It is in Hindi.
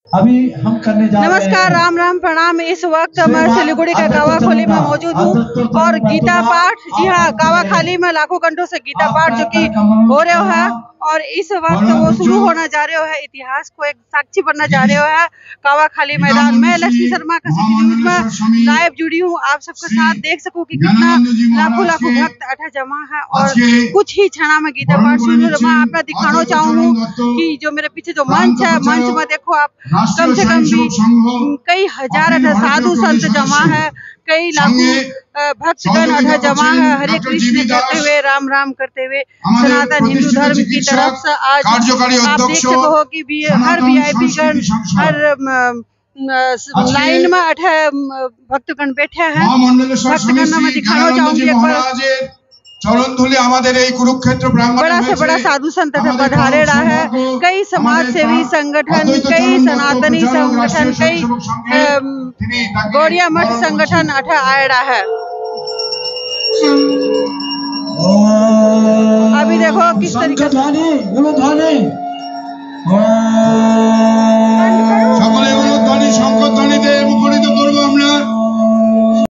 अभी हम करने जा रहे हैं। नमस्कार, राम राम, प्रणाम। इस वक्त मैं सिलीगुड़ी के कावाखाली में मौजूद हूँ और गीता पाठ, जी हाँ, कावाखाली में लाखों घंटों से गीता पाठ जो कि हो रहे है और इस वक्त वो शुरू होना जा रहे है। इतिहास को एक साक्षी बनना जा रहे है कावाखाली मैदान में। लक्ष्मी शर्मा का सिटी न्यूज में लाइव जुड़ी हूँ, आप सबके साथ देख सकूँ कि कितना लाखों लाखों भक्त अठा जमा है और कुछ ही क्षणा में गीता पाठ शुरू हो। मैं आपका दिखाना चाहूँ कि जो मेरे पीछे जो मंच है, मंच में देखो आप कम से कम भी कई हजार साधु संत जमा है, कई लाखों भक्तगण अठा जमा है, हरे कृष्ण कहते हुए, राम राम करते हुए सनातन हिंदू धर्म की तरफ से। आज आप देख सको हो कि हर वीआईपी गण, हर लाइन में अठे भक्तगण बैठे हैं। भक्तगण में दिखाना चाहूंगी एक बार बड़ा से बड़ा साधु संत पधारेड़ा है, कई समाज सेवी संगठन, कई सनातनी संगठन, कई गौड़िया मठ संगठन अठा आयड़ा है। अभी देखो किस तरीके से